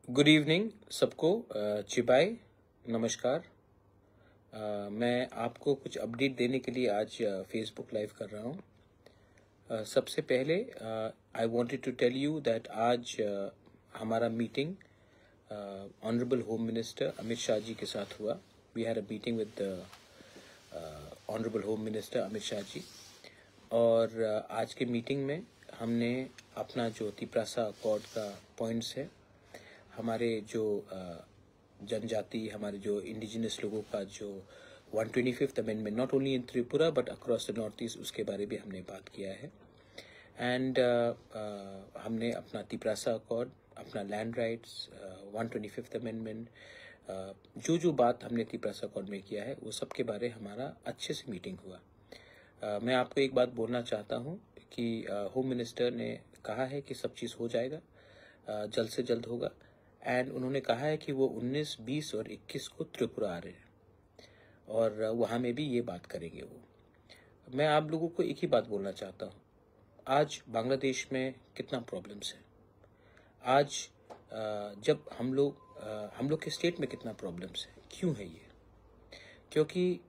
Good evening सबको। चिबाई नमस्कार। मैं आपको कुछ अपडेट देने के लिए आज फेसबुक लाइव कर रहा हूँ। सबसे पहले I wanted to tell you that आज हमारा meeting honourable home minister Amit Shah ji के साथ हुआ। We had a meeting with honourable home minister Amit Shah ji, और आज के मीटिंग में हमने अपना जो तिपरासा अकॉर्ड का पॉइंट्स है, हमारे जो जनजाति, हमारे जो इंडिजिनस लोगों का जो 125th amendment, not only in Tripura but across the north east, उसके बारे में हमने बात किया है। एंड हमने अपना तिपरासा अकॉर्ड, अपना लैंड राइट्स, 125th अमेंडमेंट, जो बात हमने तिपरासा अकॉर्ड में किया है वो सब के बारे हमारा अच्छे से मीटिंग हुआ। मैं आपको एक बात बोलना चाहता हूँ कि होम मिनिस्टर ने कहा है कि सब चीज़ हो जाएगा, जल्द से जल्द होगा। एंड उन्होंने कहा है कि वो 19, 20 और 21 को त्रिपुरा आ रहे हैं और वहाँ में भी ये बात करेंगे वो। मैं आप लोगों को एक ही बात बोलना चाहता हूँ, आज बांग्लादेश में कितना प्रॉब्लम्स है। आज जब हम लोग के स्टेट में कितना प्रॉब्लम्स है। क्यों है ये? क्योंकि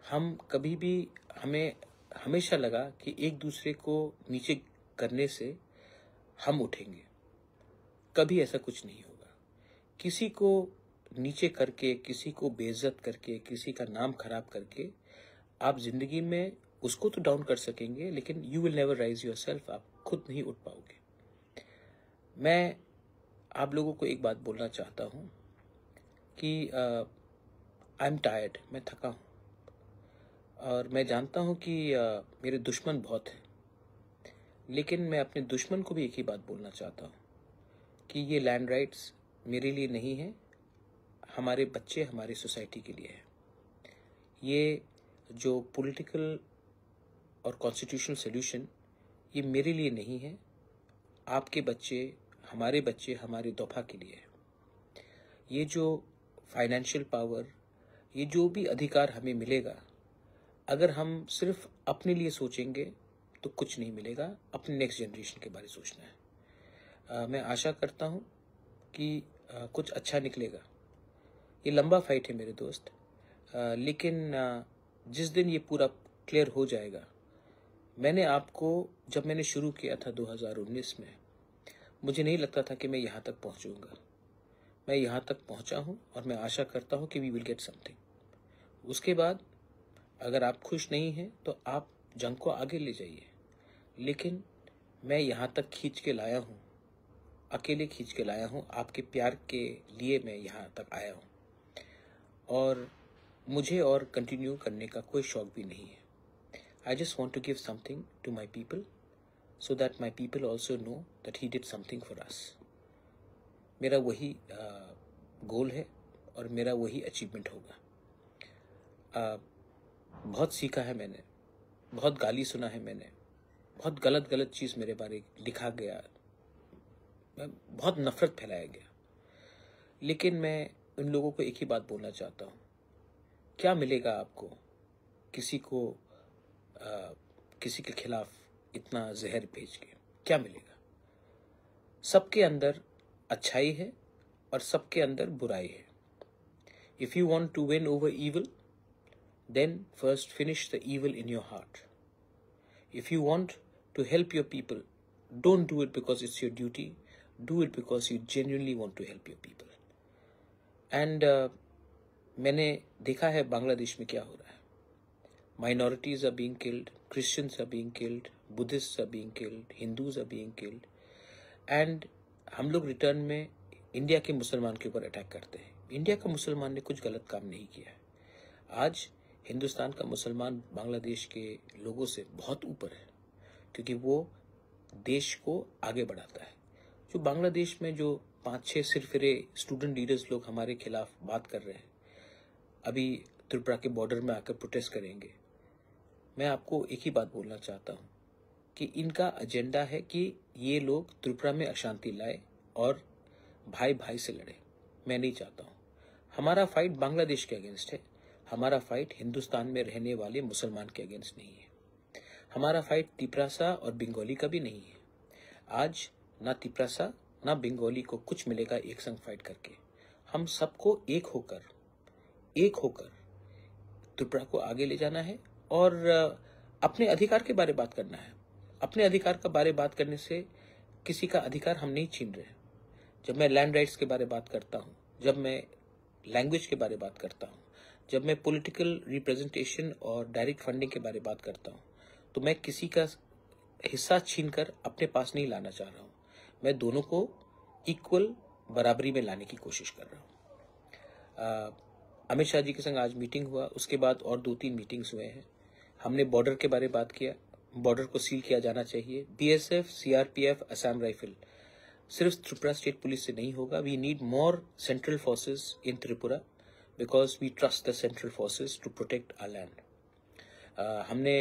हम कभी भी, हमें हमेशा लगा कि एक दूसरे को नीचे करने से हम उठेंगे। कभी ऐसा कुछ नहीं होगा। किसी को नीचे करके, किसी को बेइज्जत करके, किसी का नाम खराब करके आप जिंदगी में उसको तो डाउन कर सकेंगे, लेकिन you will never rise yourself. आप खुद नहीं उठ पाओगे। मैं आप लोगों को एक बात बोलना चाहता हूँ कि आई एम टायर्ड, मैं थका हूँ और मैं जानता हूँ कि मेरे दुश्मन बहुत हैं, लेकिन मैं अपने दुश्मन को भी एक ही बात बोलना चाहता हूँ कि ये लैंड राइट्स मेरे लिए नहीं है, हमारे बच्चे, हमारी सोसाइटी के लिए है। ये जो पॉलिटिकल और कॉन्स्टिट्यूशनल सॉल्यूशन, ये मेरे लिए नहीं है, आपके बच्चे, हमारे दोफा के लिए है। ये जो फाइनेंशियल पावर, ये जो भी अधिकार हमें मिलेगा, अगर हम सिर्फ अपने लिए सोचेंगे तो कुछ नहीं मिलेगा। अपने नेक्स्ट जनरेशन के बारे में सोचना है। मैं आशा करता हूँ कि कुछ अच्छा निकलेगा। ये लंबा फाइट है मेरे दोस्त, लेकिन जिस दिन ये पूरा क्लियर हो जाएगा, मैंने आपको, जब मैंने शुरू किया था 2019 में, मुझे नहीं लगता था कि मैं यहाँ तक पहुँचूँगा। मैं यहाँ तक पहुँचा हूँ और मैं आशा करता हूँ कि वी विल गेट समथिंग। उसके बाद अगर आप खुश नहीं हैं तो आप जंग को आगे ले जाइए, लेकिन मैं यहाँ तक खींच के लाया हूँ, अकेले खींच के लाया हूँ। आपके प्यार के लिए मैं यहाँ तक आया हूँ और मुझे और कंटिन्यू करने का कोई शौक भी नहीं है। I just want to give something to my people so that my people also know that he did something for us. मेरा वही गोल है और मेरा वही अचीवमेंट होगा। बहुत सीखा है मैंने, बहुत गाली सुना है मैंने, बहुत गलत चीज़ मेरे बारे लिखा गया, बहुत नफरत फैलाया गया, लेकिन मैं उन लोगों को एक ही बात बोलना चाहता हूँ, क्या मिलेगा आपको किसी के खिलाफ इतना जहर भेज के? क्या मिलेगा? सबके अंदर अच्छाई है और सबके अंदर बुराई है। If you want to win over evil, then first finish the evil in your heart. If you want to help your people, don't do it because it's your duty. Do it because you genuinely want to help your people. And मैंने देखा है बांग्लादेश में क्या हो रहा है। Minorities are being killed, Christians are being killed, Buddhists are being killed, Hindus are being killed. And हम लोग रिटर्न में इंडिया के मुसलमान के ऊपर अटैक करते हैं। इंडिया का मुसलमान ने कुछ गलत काम नहीं किया है। आज हिंदुस्तान का मुसलमान बांग्लादेश के लोगों से बहुत ऊपर है, क्योंकि वो देश को आगे बढ़ाता है। जो बांग्लादेश में जो 5-6 सिरफिरे स्टूडेंट लीडर्स लोग हमारे खिलाफ बात कर रहे हैं, अभी त्रिपुरा के बॉर्डर में आकर प्रोटेस्ट करेंगे, मैं आपको एक ही बात बोलना चाहता हूँ कि इनका एजेंडा है कि ये लोग त्रिपुरा में अशांति लाए और भाई भाई से लड़े। मैं नहीं चाहता हूँ। हमारा फाइट बांग्लादेश के अगेंस्ट है, हमारा फाइट हिंदुस्तान में रहने वाले मुसलमान के अगेंस्ट नहीं है। हमारा फाइट तिपरासा और बंगाली का भी नहीं है। आज ना तिपरासा ना बंगाली को कुछ मिलेगा एक संग फाइट करके। हम सबको एक होकर त्रिपुरा को आगे ले जाना है और अपने अधिकार के बारे बात करना है। अपने अधिकार के बारे बात करने से किसी का अधिकार हम नहीं छीन रहे। जब मैं लैंड राइट्स के बारे बात करता हूँ, जब मैं लैंग्वेज के बारे बात करता हूँ, जब मैं पॉलिटिकल रिप्रेजेंटेशन और डायरेक्ट फंडिंग के बारे बात करता हूँ, तो मैं किसी का हिस्सा छीनकर अपने पास नहीं लाना चाह रहा हूँ। मैं दोनों को इक्वल बराबरी में लाने की कोशिश कर रहा हूँ। अमित शाह जी के संग आज मीटिंग हुआ, उसके बाद और 2-3 मीटिंग्स हुए हैं। हमने बॉर्डर के बारे बात किया, बॉर्डर को सील किया जाना चाहिए। बीएसएफ, सीआरपीएफ, असम राइफल सिर्फ त्रिपुरा स्टेट पुलिस से नहीं होगा। We need more central forces in Tripura because we trust the central forces to protect our land. हमने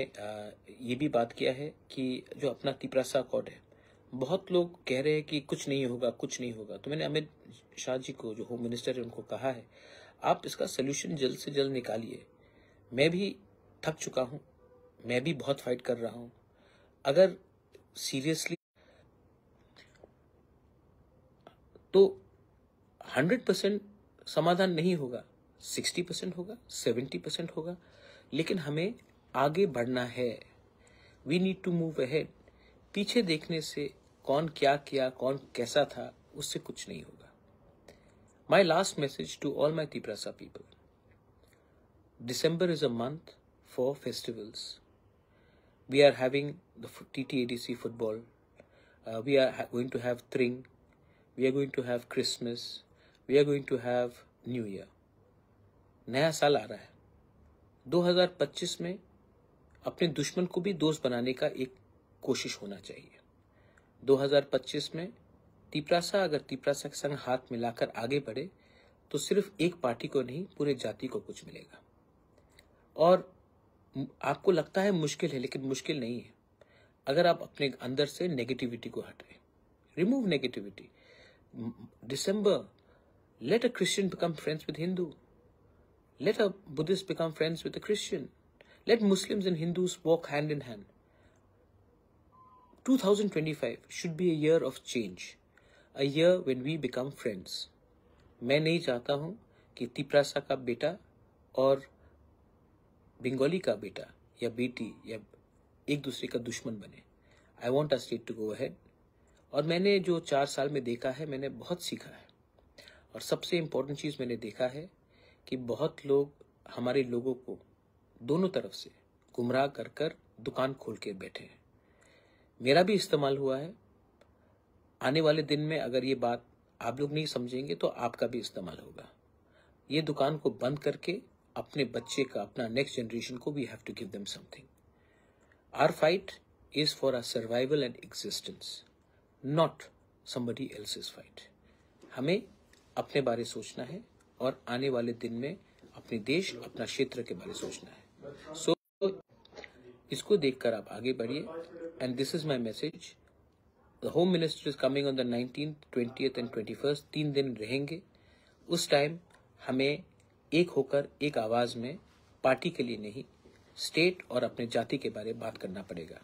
ये भी बात किया है कि जो अपना तिपरासा अकॉर्ड है, बहुत लोग कह रहे हैं कि कुछ नहीं होगा, कुछ नहीं होगा। तो मैंने अमित शाह जी को, जो होम मिनिस्टर है, उनको कहा है आप इसका सोल्यूशन जल्द से जल्द निकालिए। मैं भी थक चुका हूं, मैं भी बहुत फाइट कर रहा हूं। अगर सीरियसली तो 100% समाधान नहीं होगा, 60% होगा, 70% होगा, लेकिन हमें आगे बढ़ना है। We need to move ahead. पीछे देखने से कौन क्या किया, कौन कैसा था, उससे कुछ नहीं होगा। My last message to all my Tiprasa people, December is a month for festivals. We are having the TTADC football. We are going to have Tring. We are going to have Christmas. We are going to have New Year. नया साल आ रहा है। 2025 में अपने दुश्मन को भी दोस्त बनाने का एक कोशिश होना चाहिए। 2025 में तिपरासा अगर तिपरासा के संग हाथ मिलाकर आगे बढ़े तो सिर्फ एक पार्टी को नहीं, पूरे जाति को कुछ मिलेगा। और आपको लगता है मुश्किल है, लेकिन मुश्किल नहीं है। अगर आप अपने अंदर से नेगेटिविटी को हटाएं, remove negativity. December, let a Christian become friends with Hindu, let a Buddhist become friends with a Christian, let Muslims and Hindus walk hand in hand. 2025 should be a year of change, a year when we become friends. मैं नहीं चाहता हूं कि तिपरासा का बेटा और बंगाली का बेटा या बेटी या एक दूसरे का दुश्मन बने। I want a state to go ahead. और मैंने जो 4 साल में देखा है, मैंने बहुत सीखा है। और सबसे इम्पोर्टेंट चीज़ मैंने देखा है कि बहुत लोग हमारे लोगों को दोनों तरफ से गुमराह कर कर दुकान खोल के बैठे हैं। मेरा भी इस्तेमाल हुआ है। आने वाले दिन में अगर ये बात आप लोग नहीं समझेंगे तो आपका भी इस्तेमाल होगा। ये दुकान को बंद करके अपने बच्चे का, अपना नेक्स्ट जनरेशन को we have to give them something. Our fight is for our survival and existence, not somebody else's fight. हमें अपने बारे सोचना है और आने वाले दिन में अपने देश, अपना क्षेत्र के बारे सोचना है। सो इसको देखकर आप आगे बढ़िए। And this is my message. The home minister is coming on the 19th, 20th and 21st। 3 दिन रहेंगे। उस टाइम हमें एक होकर, एक आवाज में, पार्टी के लिए नहीं, स्टेट और अपने जाति के बारे में बात करना पड़ेगा।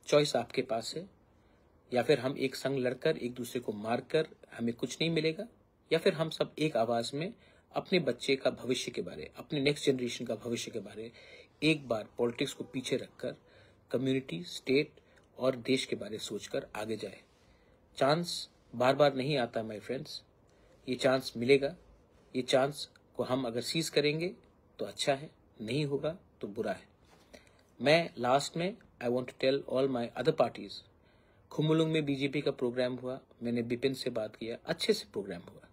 चॉइस आपके पास है। या फिर हम एक संग लड़कर, एक दूसरे को मारकर हमें कुछ नहीं मिलेगा, या फिर हम सब एक आवाज में अपने बच्चे का भविष्य के बारे, अपने नेक्स्ट जनरेशन का भविष्य के बारे एक बार पॉलिटिक्स को पीछे रखकर कम्युनिटी, स्टेट और देश के बारे सोचकर आगे जाए। चांस बार बार नहीं आता माय फ्रेंड्स, ये चांस मिलेगा। ये चांस को हम अगर सीज करेंगे तो अच्छा है, नहीं होगा तो बुरा है। मैं लास्ट में I want to tell all my other parties. Khumulwng में बीजेपी का प्रोग्राम हुआ, मैंने बिपिन से बात किया, अच्छे से प्रोग्राम हुआ।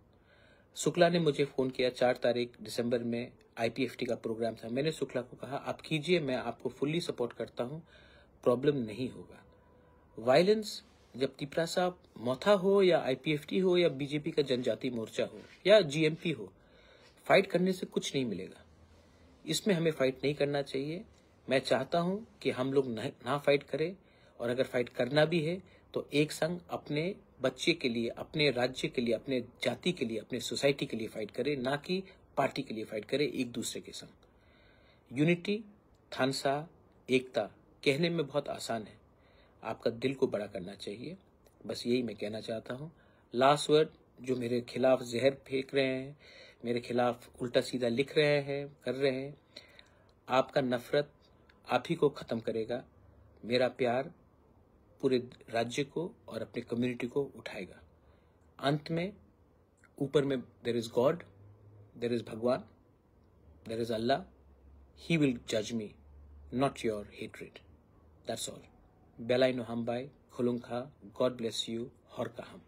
शुक्ला ने मुझे फोन किया, 4 तारीख दिसंबर में आईपीएफटी का प्रोग्राम था। मैंने शुक्ला को कहा आप कीजिए, मैं आपको फुल्ली सपोर्ट करता हूं, प्रॉब्लम नहीं होगा। वायलेंस जब तिपरासा मोथा हो या आईपीएफटी हो या बीजेपी का जनजाति मोर्चा हो या जीएमपी हो, फाइट करने से कुछ नहीं मिलेगा। इसमें हमें फाइट नहीं करना चाहिए। मैं चाहता हूं कि हम लोग ना फाइट करें, और अगर फाइट करना भी है तो एक संग अपने बच्चे के लिए, अपने राज्य के लिए, अपने जाति के लिए, अपने सोसाइटी के लिए फाइट करें, ना कि पार्टी के लिए फाइट करें एक दूसरे के संग। यूनिटी, थानसा, एकता कहने में बहुत आसान है, आपका दिल को बड़ा करना चाहिए। बस यही मैं कहना चाहता हूं। लास्ट वर्ड, जो मेरे खिलाफ जहर फेंक रहे हैं, मेरे खिलाफ उल्टा सीधा लिख रहे हैं, कर रहे हैं, आपका नफरत आप ही को ख़त्म करेगा। मेरा प्यार पूरे राज्य को और अपने कम्युनिटी को उठाएगा। अंत में ऊपर में there is God, there is Bhagwan, there is Allah. He will जज me, not your hatred. That's all. बेलाई नो हम बाय खुलुंग खा। God bless you. हर का हम।